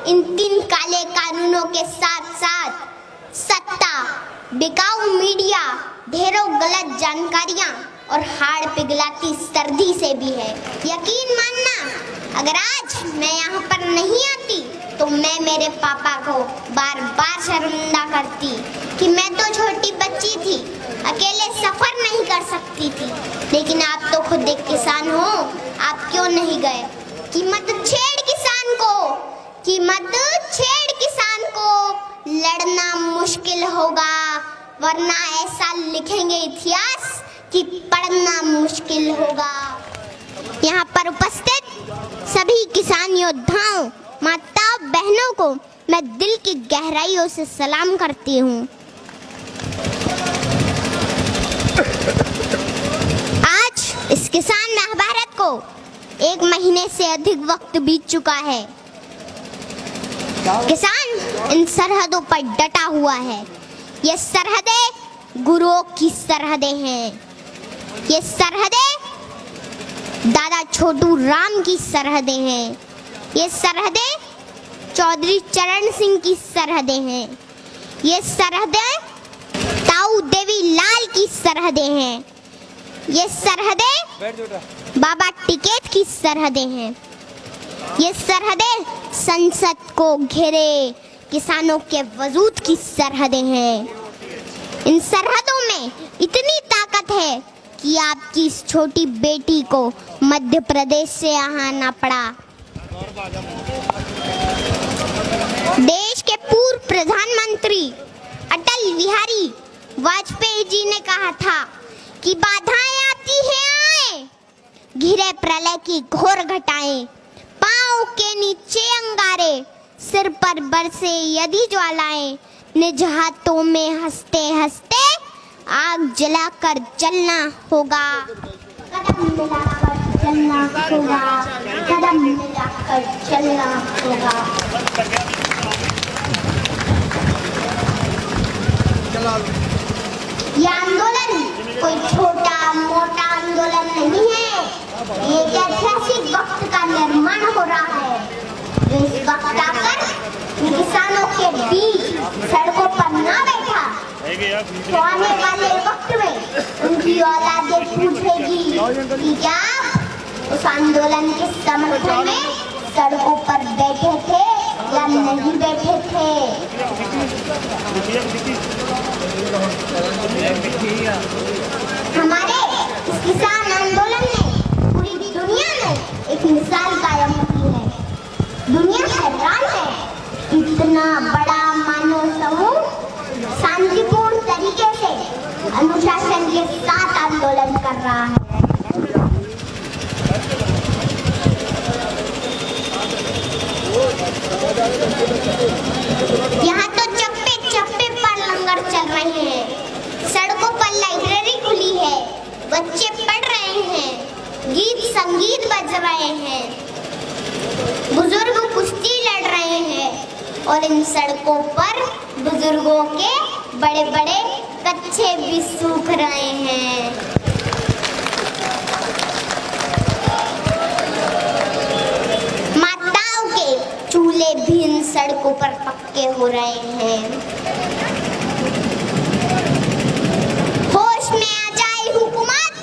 इन 3 काले कानूनों के साथ साथ सत्ता, बिकाऊ मीडिया, ढेरों गलत जानकारियां और हाड़ पिघलाती सर्दी से भी है। यकीन मानना, अगर आज मैं यहाँ पर नहीं आती तो मैं मेरे पापा को बार बार शर्मिंदा करती कि मैं तो छोटी बच्ची थी, अकेले सफर नहीं कर सकती थी। लेकिन आप तो खुद एक किसान हो, आप क्यों नहीं गए? कीमत छेड़ किसान को, कीमत छेड़ किसान को, लड़ना मुश्किल होगा, वरना ऐसा लिखेंगे इतिहास कि पढ़ना मुश्किल होगा। यहाँ पर उपस्थित सभी किसान योद्धाओं, माताओं, बहनों को मैं दिल की गहराइयों से सलाम करती हूँ। आज इस किसान महाभारत को 1 महीने से अधिक वक्त बीत चुका है। किसान इन सरहदों पर डटा हुआ है। ये सरहदें गुरुओं की सरहदें हैं। ये सरहदें दादा छोटू राम की सरहदें हैं। ये सरहदें चौधरी चरण सिंह की सरहदें हैं। ये सरहदें ताऊ देवी लाल की सरहदें हैं। ये सरहदें बाबा टिकैत की सरहदें हैं। ये सरहदें संसद को घेरे किसानों के वजूद की सरहदें हैं। इन सरहदों में इतनी ताकत है कि आपकी इस छोटी बेटी को मध्य प्रदेश से यहाँ आना पड़ा। देश के पूर्व प्रधानमंत्री अटल बिहारी वाजपेयी जी ने कहा था कि बाधाएं आती हैं आए, घिरे प्रलय की घोर घटाएं, पांव के नीचे अंगारे, सिर पर बरसे यदि ज्वालाएं, निज हाथों में हंसते हंसते आग जलाकर जलना होगा। कदम मिलाकर चलना होगा, कदम मिलाकर चलना होगा। यह आंदोलन कोई छोटा मोटा आंदोलन नहीं है। ये एक ऐतिहासिक वक्त का निर्माण हो रहा है जो इस वक्त आकर किसानों के बीच सड़कों पर ना बैठा तो आने वाले वक्त में उनकी औलादें पूछेगी कि क्या उस आंदोलन के समर्थन में सड़कों पर बैठे थे या नहीं बैठे थे। हमारे इस किसान आंदोलन ने पूरी दुनिया में एक मिसाल कायम की है। दुनिया हैरान है, इतना बड़ा मानव समूह शांतिपूर्ण तरीके से अनुशासन के साथ आंदोलन कर रहा है। यहाँ तो चप्पे चप्पे पर लंगर चल रहे हैं, सड़कों पर लाइब्रेरी खुली है, बच्चे पढ़ रहे हैं, गीत संगीत बज रहे हैं, बुजुर्ग कुश्ती लड़ रहे हैं और इन सड़कों पर बुजुर्गों के बड़े बड़े कच्छे भी सूख रहे हैं। माताओं के चूल्हे भी इन सड़कों पर पक्के हो रहे हैं। होश में आ जाए हुकूमत,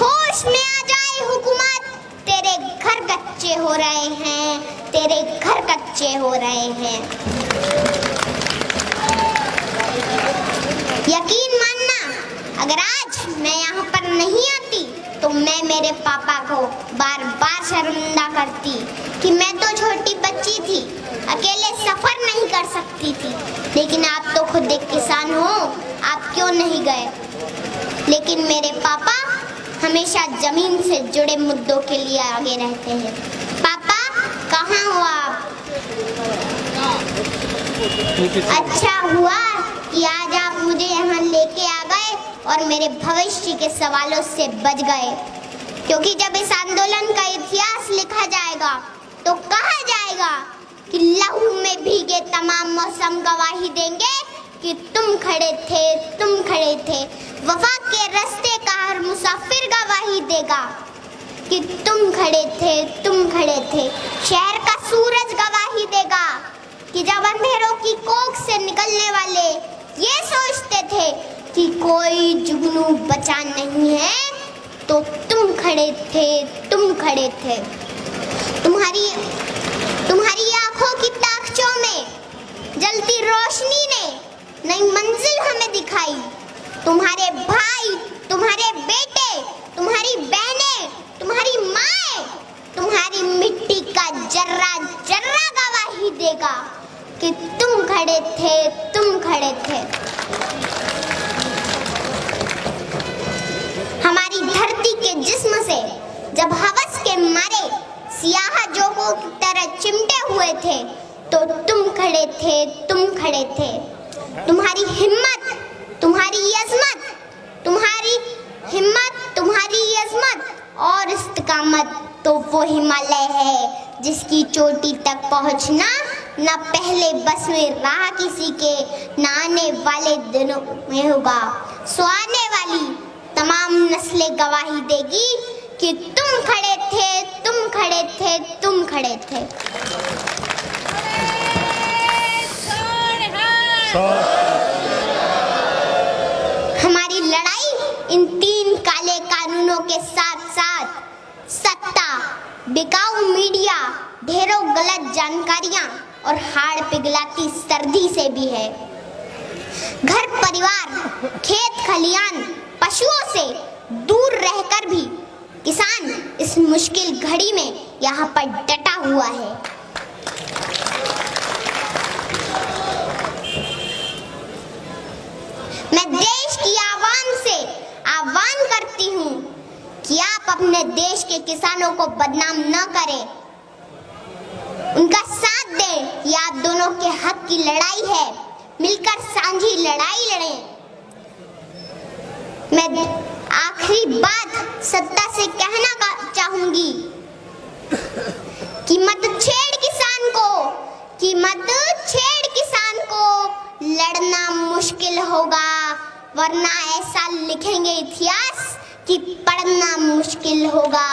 होश में आ जाए हुकूमत, तेरे घर कच्चे हो रहे हैं, तेरे घर कच्चे हो रहे हैं। यकीन मानना, अगर आज मैं यहाँ पर नहीं आती तो मैं मेरे पापा को बार बार शर्मिंदा करती कि मैं तो छोटी बच्ची थी, अकेले सफर नहीं कर सकती थी। लेकिन आप तो खुद एक किसान हो, आप क्यों नहीं गए? लेकिन मेरे पापा हमेशा जमीन से जुड़े मुद्दों के लिए आगे रहते हैं। पापा कहाँ हो आप? अच्छा हुआ कि आज आप मुझे यहाँ लेके आ गए और मेरे भविष्य के सवालों से बच गए, क्योंकि जब इस आंदोलन का इतिहास लिखा जाएगा तो कहा जाएगा कि लहू में भीगे तमाम मौसम गवाही देंगे कि तुम खड़े थे, तुम खड़े थे। वफा के रास्ते का हर मुसाफिर गवाही देगा कि तुम खड़े थे, तुम खड़े थे। शहर का सूरज गवाही देगा सोचते थे कि कोई जुगनू बचा नहीं है, तो तुम खड़े थे, तुम खड़े थे। तुम्हारी आंखों की ताकचों में जलती रोशनी ने नई मंजिल हमें दिखाई। तुम्हारे भाई, तुम्हारे बेटे, तुम्हारी बहनें, तुम्हारी माएं, तुम्हारी मिट्टी का जर्रा जर्रा गवाही देगा कि तुम खड़े थे, तुम खड़े थे। हमारी धरती के जिस्म से जब हवस के मारे सियाह जोगों की तरह चिमटे हुए थे, तो तुम खड़े थे, तुम खड़े थे। तुम्हारी हिम्मत, तुम्हारी अज़मत, तुम्हारी अज़मत और इस्तिकामत तो वो हिमालय है जिसकी चोटी तक पहुंचना न पहले बस में राह किसी के, न आने वाले दिनों में होगा। सो आने वाली तमाम नस्लें गवाही देगी कि तुम खड़े थे, तुम खड़े थे, तुम खड़े थे। हमारी लड़ाई इन 3 काले कानूनों के साथ साथ सत्ता, बिकाऊ मीडिया, ढेरों गलत जानकारियां और हाड़ पिघलाती सर्दी से भी है। घर परिवार, खेत खलियान, पशुओं से दूर रहकर भी किसान इस मुश्किल घड़ी में यहाँ पर डटा हुआ है। मैं देश की आवाम से आह्वान करती हूँ कि आप अपने देश के किसानों को बदनाम न करें, उनका साथ दें। ये आप दोनों के हक की लड़ाई है, मिलकर साझी लड़ाई लड़ें। मैं आखिरी बात सत्ता से कहना चाहूंगी कि मत छेड़ किसान को, लड़ना मुश्किल होगा, वरना ऐसा लिखेंगे इतिहास कि पढ़ना मुश्किल होगा।